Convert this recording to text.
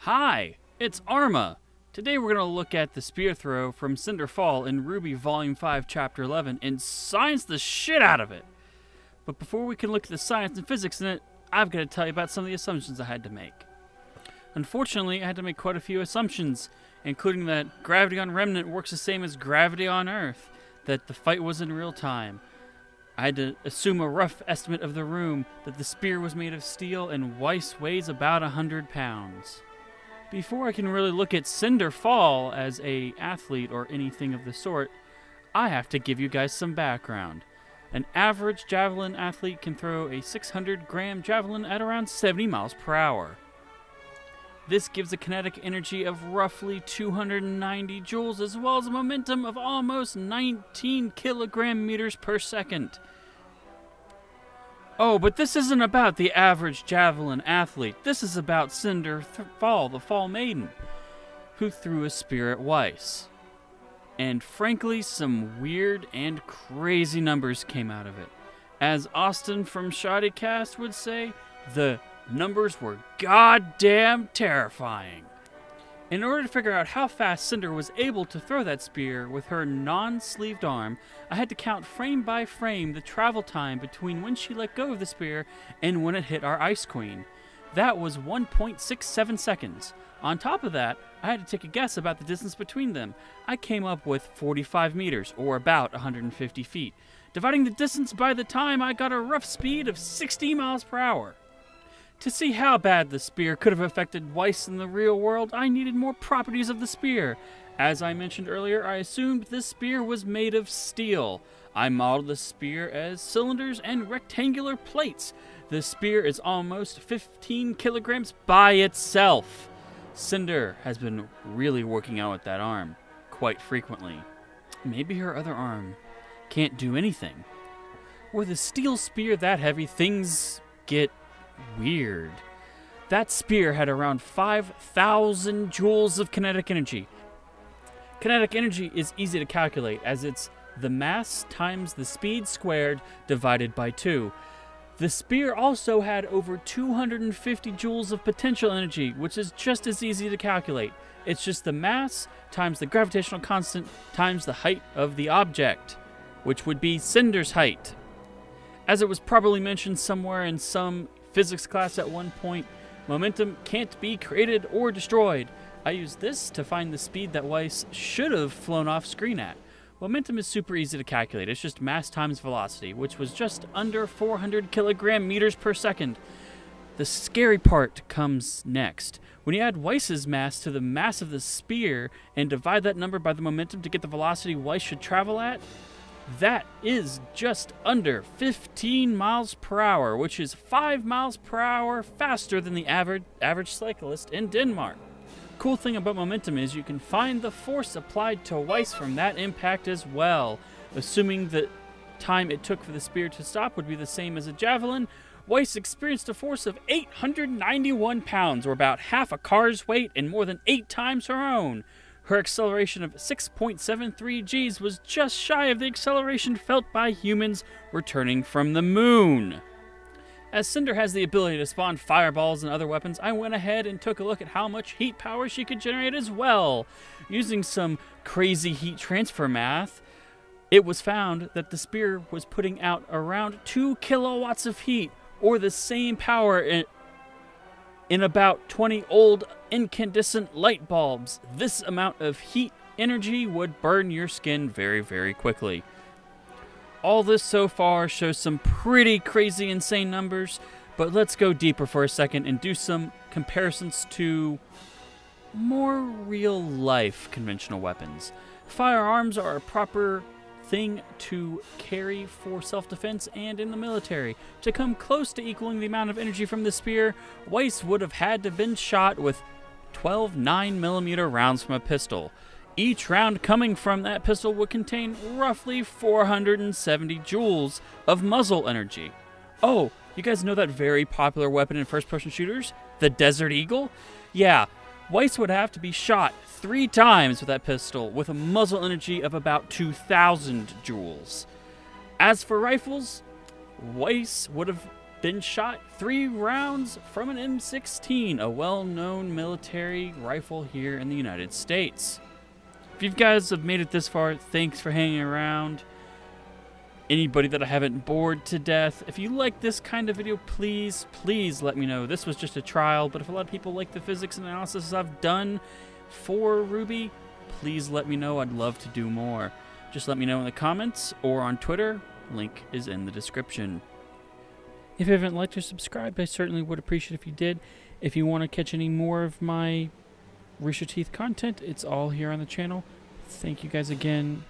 Hi, it's Arma. Today we're going to look at the spear throw from Cinder Fall in RWBY Volume 5, Chapter 11, and science the shit out of it. But before we can look at the science and physics in it, I've got to tell you about some of the assumptions I had to make. Unfortunately, I had to make quite a few assumptions, including that gravity on Remnant works the same as gravity on Earth, that the fight was in real time. I had to assume a rough estimate of the room, that the spear was made of steel, and Weiss weighs about 100 pounds. Before I can really look at Cinder Fall as a athlete or anything of the sort, I have to give you guys some background. An average javelin athlete can throw a 600-gram javelin at around 70 miles per hour. This gives a kinetic energy of roughly 290 joules as well as a momentum of almost 19 kilogram meters per second. Oh, but this isn't about the average javelin athlete. This is about Cinder Fall, the Fall Maiden, who threw a spear at Weiss. And frankly, some weird and crazy numbers came out of it. As Austin from Shoddycast would say, the numbers were goddamn terrifying. In order to figure out how fast Cinder was able to throw that spear with her non-sleeved arm, I had to count frame by frame the travel time between when she let go of the spear and when it hit our Ice Queen. That was 1.67 seconds. On top of that, I had to take a guess about the distance between them. I came up with 45 meters, or about 150 feet. Dividing the distance by the time, I got a rough speed of 60 miles per hour. To see how bad the spear could have affected Weiss in the real world, I needed more properties of the spear. As I mentioned earlier, I assumed this spear was made of steel. I modeled the spear as cylinders and rectangular plates. The spear is almost 15 kilograms by itself. Cinder has been really working out with that arm quite frequently. Maybe her other arm can't do anything. With a steel spear that heavy, things get weird. That spear had around 5,000 joules of kinetic energy. Kinetic energy is easy to calculate as it's the mass times the speed squared divided by 2. The spear also had over 250 joules of potential energy, which is just as easy to calculate. It's just the mass times the gravitational constant times the height of the object, which would be Cinder's height. As it was probably mentioned somewhere in some physics class at one point, momentum can't be created or destroyed. I used this to find the speed that Weiss should have flown off screen at. Momentum is super easy to calculate. It's just mass times velocity, which was just under 400 kilogram meters per second. The scary part comes next. When you add Weiss's mass to the mass of the spear and divide that number by the momentum to get the velocity Weiss should travel at, that is just under 15 miles per hour, which is 5 miles per hour faster than the average cyclist in Denmark. Cool thing about momentum is you can find the force applied to Weiss from that impact as well. Assuming the time it took for the spear to stop would be the same as a javelin, Weiss experienced a force of 891 pounds, or about half a car's weight and more than 8 times her own. Her acceleration of 6.73 Gs was just shy of the acceleration felt by humans returning from the moon. As Cinder has the ability to spawn fireballs and other weapons, I went ahead and took a look at how much heat power she could generate as well. Using some crazy heat transfer math, it was found that the spear was putting out around 2 kilowatts of heat, or the same power in about 20 old incandescent light bulbs. This amount of heat energy would burn your skin very, very quickly. All this so far shows some pretty crazy, insane numbers, but let's go deeper for a second and do some comparisons to more real-life conventional weapons. Firearms are a proper thing to carry for self-defense and in the military. To come close to equaling the amount of energy from the spear, Weiss would have had to have been shot with 12 9mm rounds from a pistol. Each round coming from that pistol would contain roughly 470 joules of muzzle energy. Oh, you guys know that very popular weapon in first-person shooters? The Desert Eagle? Yeah, Weiss would have to be shot 3 times with that pistol with a muzzle energy of about 2,000 joules. As for rifles, Weiss would have been shot 3 rounds from an M16, a well-known military rifle here in the United States. If you guys have made it this far, thanks for hanging around. Anybody that I haven't bored to death, if you like this kind of video, please let me know. This was just a trial, but if a lot of people like the physics and analysis I've done for RWBY, please let me know. I'd love to do more. Just let me know in the comments or on Twitter. Link is in the description. If you haven't liked or subscribed, I certainly would appreciate if you did. If you want to catch any more of my Rooster Teeth content, it's all here on the channel. Thank you guys again.